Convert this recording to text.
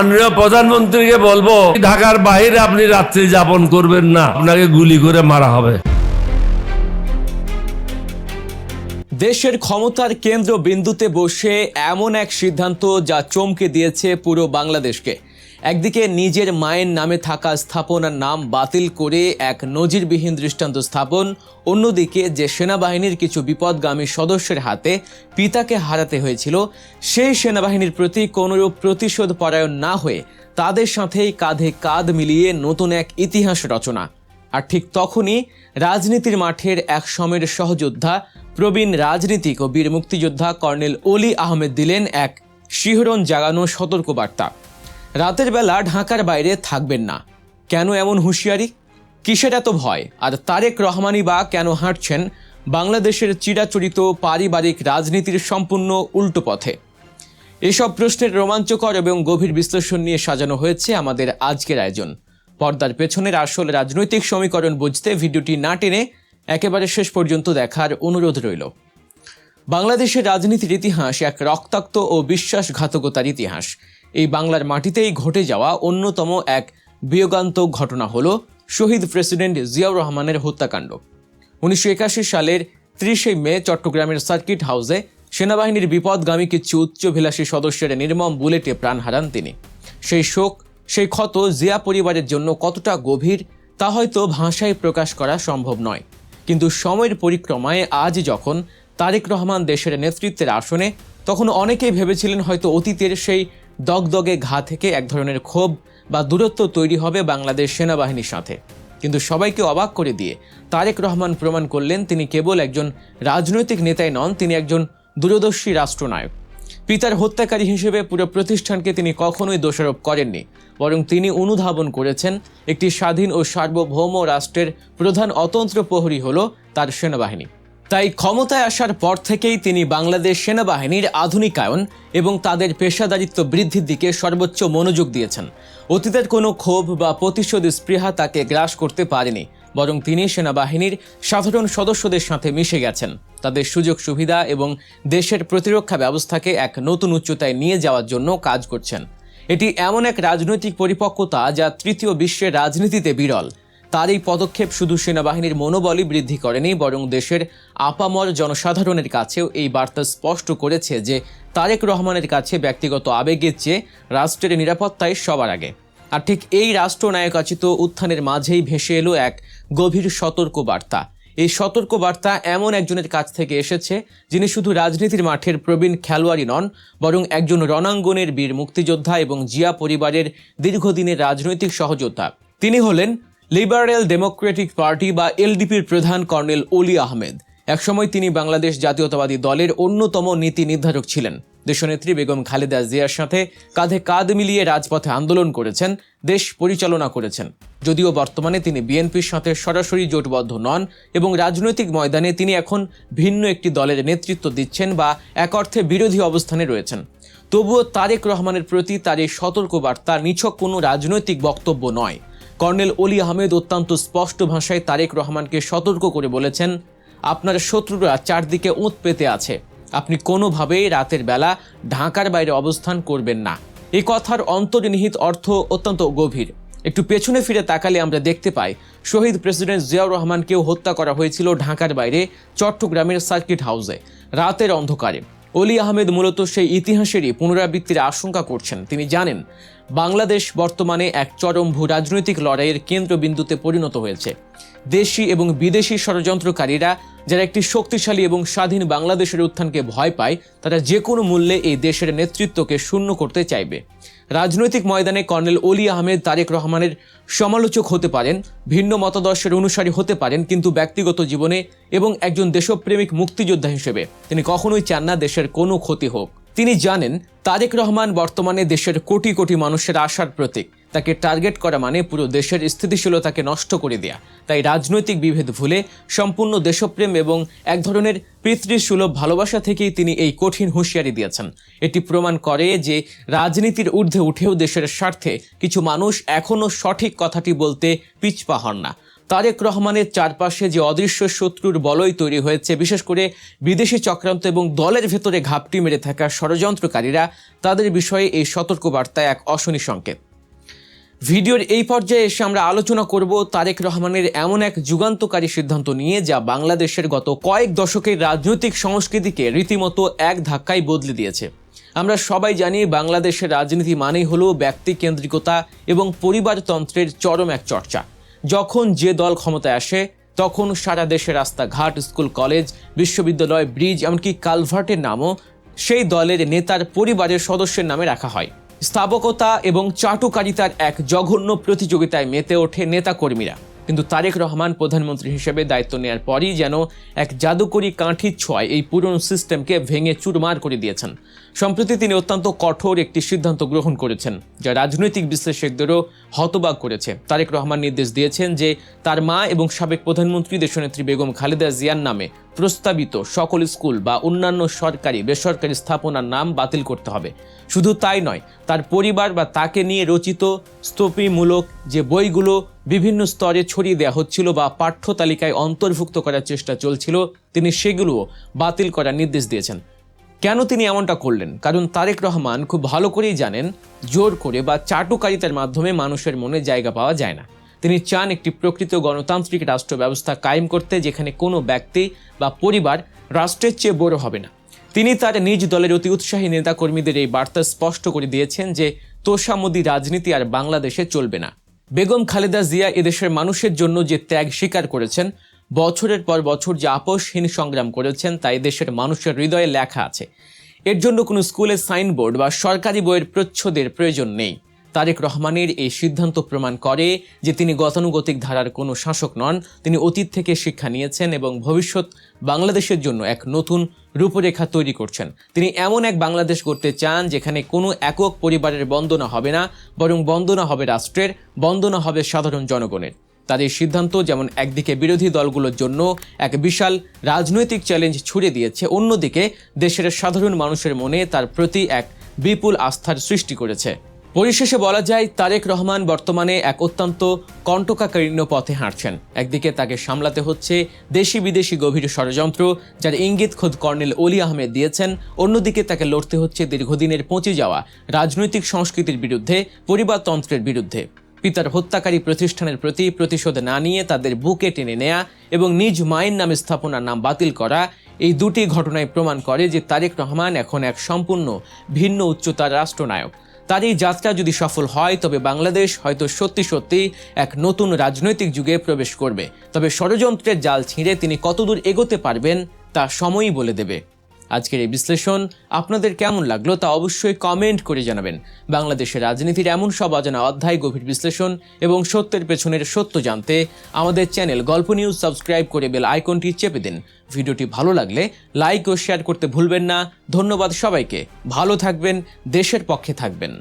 মাননীয় প্রধানমন্ত্রীকে বলবো, ঢাকার বাইরে আপনি রাত্রি যাপন করবেন না, আপনাকে গুলি করে মারা হবে। দেশের ক্ষমতার কেন্দ্রবিন্দুতে বসে এমন এক সিদ্ধান্ত যা চমকে দিয়েছে পুরো বাংলাদেশকে। একদিকে নিজের মায়ের নামে থাকা স্থাপনার নাম বাতিল করে এক নজিরবিহীন দৃষ্টান্ত স্থাপন, অন্যদিকে যে সেনাবাহিনীর কিছু বিপদগামী সদস্যের হাতে পিতাকে হারাতে হয়েছিল, সেই সেনাবাহিনীর প্রতি কোনোরূপ প্রতিশোধ পরায়ণ না হয়ে তাদের সাথেই কাঁধে কাঁধ মিলিয়ে নতুন এক ইতিহাস রচনা। আর ঠিক তখনই রাজনীতির মাঠের এক সময়ের সহযোদ্ধা, প্রবীণ রাজনীতিক ও বীর মুক্তিযোদ্ধা কর্নেল অলি আহমেদ দিলেন এক শিহরণ জাগানো সতর্কবার্তা। রাতের বেলা ঢাকার বাইরে থাকবেন না। কেন এমন হুঁশিয়ারি? কিসের এত ভয়? আর তারেক রহমানই বা কেন হাঁটছেন বাংলাদেশের চিরাচরিত পারিবারিক রাজনীতির সম্পূর্ণ উল্টো পথে? এসব প্রশ্নের রোমাঞ্চকর এবং গভীর বিশ্লেষণ নিয়ে সাজানো হয়েছে আমাদের আজকের আয়োজন। পর্দার পেছনের আসল রাজনৈতিক সমীকরণ বুঝতে ভিডিওটি না টেনে একেবারে শেষ পর্যন্ত দেখার অনুরোধ রইল। বাংলাদেশের রাজনীতির ইতিহাস এক রক্তাক্ত ও বিশ্বাসঘাতকতার ইতিহাস। এই বাংলার মাটিতেই ঘটে যাওয়া অন্যতম এক বিয়োগান্তক ঘটনা হলো শহীদ প্রেসিডেন্ট জিয়াউর রহমানের হত্যাকাণ্ড। 1981 সালের 30 মে চট্টগ্রামের সার্কিট হাউসে সেনাবাহিনীর বিপদগামী কিছু উচ্চাভিলাষী সদস্যের নির্মম বুলেটে প্রাণ হারান তিনি। সেই শোক, সেই ক্ষত জিয়া পরিবারের জন্য কতটা গভীর তা হয়তো ভাষায় প্রকাশ করা সম্ভব নয়। কিন্তু সময়ের পরিক্রমায় আজ যখন তারেক রহমান দেশের নেতৃত্বের আসনে, তখন অনেকেই ভেবেছিলেন হয়তো অতীতের সেই দগদগে ঘা থেকে এক ধরনের ক্ষোভ বা দূরত্ব তৈরি হবে বাংলাদেশ সেনাবাহিনীর সাথে। কিন্তু সবাইকে অবাক করে দিয়ে তারেক রহমান প্রমাণ করলেন তিনি কেবল একজন রাজনৈতিক নেতাই নন, তিনি একজন দূরদর্শী রাষ্ট্রনায়ক। পিতার হত্যাকারী হিসেবে পুরো প্রতিষ্ঠানকে তিনি কখনোই দোষারোপ করেননি, বরং তিনি অনুধাবন করেছেন একটি স্বাধীন ও সার্বভৌম রাষ্ট্রের প্রধান অতন্ত্র প্রহরী হলো তার সেনাবাহিনী। তাই ক্ষমতায় আসার পর থেকেই তিনি বাংলাদেশ সেনাবাহিনীর আধুনিকায়ন এবং তাদের পেশাদারিত্ব বৃদ্ধির দিকে সর্বোচ্চ মনোযোগ দিয়েছেন। অতীতের কোনো ক্ষোভ বা প্রতিশোধ স্পৃহা তাকে গ্রাস করতে পারেনি, বরং তিনি সেনাবাহিনীর সাধারণ সদস্যদের সাথে মিশে গেছেন, তাদের সুযোগ সুবিধা এবং দেশের প্রতিরক্ষা ব্যবস্থাকে এক নতুন উচ্চতায় নিয়ে যাওয়ার জন্য কাজ করছেন। এটি এমন এক রাজনৈতিক পরিপক্কতা যা তৃতীয় বিশ্বের রাজনীতিতে বিরল। তার এই পদক্ষেপ শুধু সেনাবাহিনীর মনোবলই বৃদ্ধি করেনি, বরং দেশের আপামর জনসাধারণের কাছেও এই বার্তা স্পষ্ট করেছে যে তারেক রহমানের কাছে ব্যক্তিগত আবেগের চেয়ে রাষ্ট্রের নিরাপত্তাই সবার আগে। আর ঠিক এই রাষ্ট্রনায়কাচিত উত্থানের মাঝেই ভেসে এলো এক গভীর সতর্ক বার্তা। এই সতর্ক বার্তা এমন একজনের কাছ থেকে এসেছে যিনি শুধু রাজনীতির মাঠের প্রবীণ খেলোয়াড়ই নন, বরং একজন রণাঙ্গনের বীর মুক্তিযোদ্ধা এবং জিয়া পরিবারের দীর্ঘদিনের রাজনৈতিক সহযোদ্ধা। তিনি হলেন লিবারেল ডেমোক্রেটিক পার্টি বা এলডিপির প্রধান কর্নেল অলি আহমেদ। একসময় তিনি বাংলাদেশ জাতীয়তাবাদী দলের অন্যতম নীতি নির্ধারক ছিলেন। দেশনেত্রী বেগম খালেদা জিয়ার সাথে কাঁধে কাঁধ মিলিয়ে রাজপথে আন্দোলন করেছেন, দেশ পরিচালনা করেছেন। যদিও বর্তমানে তিনি বিএনপির সাথে সরাসরি জোটবদ্ধ নন এবং রাজনৈতিক ময়দানে তিনি এখন ভিন্ন একটি দলের নেতৃত্ব দিচ্ছেন বা এক অর্থে বিরোধী অবস্থানে রয়েছেন, তবুও তারেক রহমানের প্রতি তার এই সতর্কবার্তা নিছক কোনো রাজনৈতিক বক্তব্য নয়। কর্নেল অলি আহমেদ অত্যন্ত স্পষ্ট ভাষায় তারেক রহমানকে সতর্ক করে বলেছেন, আপনার শত্রুরা চারদিকে ওঁত পেতে আছে, আপনি কোনোভাবেই রাতের বেলা ঢাকার বাইরে অবস্থান করবেন না। এই কথার অন্তর্নিহিত অর্থ অত্যন্ত গভীর। একটু পেছনে ফিরে তাকালে আমরা দেখতে পাই শহীদ প্রেসিডেন্ট জিয়াউর রহমানকেও হত্যা করা হয়েছিল ঢাকার বাইরে চট্টগ্রামের সার্কিট হাউসে রাতের অন্ধকারে। অলি আহমেদ মূলত সেই ইতিহাসেরই পুনরাবৃত্তির আশঙ্কা করছেন। তিনি জানেন বাংলাদেশ বর্তমানে এক চরম ভূ রাজনৈতিক লড়াইয়ের কেন্দ্রবিন্দুতে পরিণত হয়েছে। দেশি এবং বিদেশি ষড়যন্ত্রকারীরা যারা একটি শক্তিশালী এবং স্বাধীন বাংলাদেশের উত্থানকে ভয় পায়, তারা যে কোনো মূল্যে এই দেশের নেতৃত্বকে শূন্য করতে চাইবে। রাজনৈতিক ময়দানে কর্নেল অলি আহমেদ তারেক রহমানের সমালোচক হতে পারেন, ভিন্ন মতাদর্শের অনুসারী হতে পারেন, কিন্তু ব্যক্তিগত জীবনে এবং একজন দেশপ্রেমিক মুক্তিযোদ্ধা হিসেবে তিনি কখনোই চান না দেশের কোনো ক্ষতি হোক। তিনি জানেন তারেক রহমান বর্তমানে দেশের কোটি কোটি মানুষের আশার প্রতীক। তাকে টার্গেট করা মানে পুরো দেশের স্থিতিশীলতাকে নষ্ট করে দেয়া। তাই রাজনৈতিক বিভেদ ভুলে সম্পূর্ণ দেশপ্রেম এবং এক ধরনের পিতৃসুলভ ভালোবাসা থেকেই তিনি এই কঠিন হুঁশিয়ারি দিয়েছেন। এটি প্রমাণ করে যে রাজনীতির ঊর্ধ্বে উঠেও দেশের স্বার্থে কিছু মানুষ এখনও সঠিক কথাটি বলতে পিছপা হন না। তারেক রহমানের চারপাশে যে অদৃশ্য শত্রুর বলয় তৈরি হয়েছে, বিশেষ করে বিদেশি চক্রান্ত এবং দলের ভেতরে ঘাপটি মেরে থাকা ষড়যন্ত্রকারীরা, তাদের বিষয়ে এই সতর্কবার্তা এক অশনি সংকেত। ভিডিওর এই পর্যায়ে এসে আমরা আলোচনা করব তারেক রহমানের এমন এক যুগান্তকারী সিদ্ধান্ত নিয়ে, যা বাংলাদেশের গত কয়েক দশকের রাজনৈতিক সংস্কৃতিকে রীতিমতো এক ধাক্কায় বদলে দিয়েছে। আমরা সবাই জানি বাংলাদেশের রাজনীতি মানেই হলো ব্যক্তিকেন্দ্রিকতা এবং পরিবারতন্ত্রের চরম এক চর্চা। যখন যে দল ক্ষমতায় আসে তখন সারা দেশের রাস্তাঘাট, স্কুল, কলেজ, বিশ্ববিদ্যালয়, ব্রিজ, এমনকি কালভার্টের নামও সেই দলের নেতার পরিবারের সদস্যের নামে রাখা হয়। স্থাবকতা এবং চাটুকারিতার এক জঘন্য প্রতিযোগিতায় মেতে ওঠে নেতাকর্মীরা। কিন্তু তারেক রহমান প্রধানমন্ত্রী হিসেবে দায়িত্ব নেওয়ার পরই যেন এক জাদুকরি কাঠির ছোঁয়ায় এই পুরনো সিস্টেমকে ভেঙে চুরমার করে দিয়েছেন। সম্প্রতি তিনি অত্যন্ত কঠোর একটি সিদ্ধান্ত গ্রহণ করেছেন, যা রাজনৈতিক বিশ্লেষকদেরও হতবাক করেছে। তারেক রহমান নির্দেশ দিয়েছেন যে তার মা এবং সাবেক প্রধানমন্ত্রী দেশনেত্রী বেগম খালেদা জিয়ার নামে প্রস্তাবিত সকল স্কুল বা অন্যান্য সরকারি বেসরকারি স্থাপনার নাম বাতিল করতে হবে। শুধু তাই নয়, তার পরিবার বা তাকে নিয়ে রচিত স্তূপমূলক যে বইগুলো বিভিন্ন স্তরে ছড়িয়ে দেওয়া হচ্ছিল বা পাঠ্য তালিকায় অন্তর্ভুক্ত করার চেষ্টা চলছিল, তিনি সেগুলোও বাতিল করার নির্দেশ দিয়েছেন। কেন তিনি এমনটা করলেন? কারণ তারেক রহমান খুব ভালো করেই জানেন, জোর করে বা চাটুকারিতার মাধ্যমে মানুষের মনে জায়গা পাওয়া যায় না। তিনি চান একটি প্রকৃত গণতান্ত্রিক রাষ্ট্র ব্যবস্থা কায়েম করতে, যেখানে কোনো ব্যক্তি বা পরিবার রাষ্ট্রের চেয়ে বড় হবে না। তিনি তার নিজ দলের অতি উৎসাহী নেতাকর্মীদের এই বার্তা স্পষ্ট করে দিয়েছেন যে তোষামোদী রাজনীতি আর বাংলাদেশে চলবে না। বেগম খালেদা জিয়া এদেশের মানুষের জন্য যে ত্যাগ স্বীকার করেছেন, বছরের পর বছর যে আপোষহীন সংগ্রাম করেছেন, তা দেশের মানুষের হৃদয়ে লেখা আছে। এর জন্য কোনো স্কুলের সাইনবোর্ড বা সরকারি বইয়ের প্রচ্ছদের প্রয়োজন নেই। তারেক রহমানের এই সিদ্ধান্ত প্রমাণ করে যে তিনি গতানুগতিক ধারার কোনো শাসক নন। তিনি অতীত থেকে শিক্ষা নিয়েছেন এবং ভবিষ্যৎ বাংলাদেশের জন্য এক নতুন রূপরেখা তৈরি করছেন। তিনি এমন এক বাংলাদেশ করতে চান যেখানে কোনো একক পরিবারের বন্দনা হবে না, বরং বন্দনা হবে রাষ্ট্রের, বন্দনা হবে সাধারণ জনগণের। তার এই সিদ্ধান্ত যেমন একদিকে বিরোধী দলগুলোর জন্য এক বিশাল রাজনৈতিক চ্যালেঞ্জ ছুড়ে দিয়েছে, অন্যদিকে দেশের সাধারণ মানুষের মনে তার প্রতি এক বিপুল আস্থার সৃষ্টি করেছে। পরিশেষে বলা যায়, তারেক রহমান বর্তমানে এক অত্যন্ত কণ্টকাকীর্ণ পথে হাঁটছেন। একদিকে তাকে সামলাতে হচ্ছে দেশি বিদেশি গভীর ষড়যন্ত্র, যার ইঙ্গিত খোদ কর্নেল অলি আহমেদ দিয়েছেন। অন্যদিকে তাকে লড়তে হচ্ছে দীর্ঘদিনের পচে যাওয়া রাজনৈতিক সংস্কৃতির বিরুদ্ধে, পরিবারতন্ত্রের বিরুদ্ধে। পিতার হত্যাকারী প্রতিষ্ঠানের প্রতি প্রতিশোধ না নিয়ে তাদের বুকে টেনে নেয়া এবং নিজ মায়ের নামে স্থাপনার নাম বাতিল করা, এই দুটি ঘটনায় প্রমাণ করে যে তারেক রহমান এখন এক সম্পূর্ণ ভিন্ন উচ্চতার রাষ্ট্রনায়ক। তার এই যাত্রা যদি সফল হয়, তবে বাংলাদেশ হয়তো সত্যি সত্যি এক নতুন রাজনৈতিক যুগে প্রবেশ করবে। তবে ষড়যন্ত্রের জাল ছিঁড়ে তিনি কতদূর এগোতে পারবেন তা সময়ই বলে দেবে। আজকের এই বিশ্লেষণ আপনাদের কেমন লাগলো তা অবশ্যই কমেন্ট করে জানাবেন। বাংলাদেশের রাজনীতির এমন সব অজানা অধ্যায়, গভীর বিশ্লেষণ এবং সত্যের পেছনের সত্য জানতে আমাদের চ্যানেল গল্প নিউজ সাবস্ক্রাইব করে বেল আইকনটি চেপে দিন। ভিডিওটি ভালো লাগলে লাইক ও শেয়ার করতে ভুলবেন না। ধন্যবাদ সবাইকে। ভালো থাকবেন, দেশের পক্ষে থাকবেন।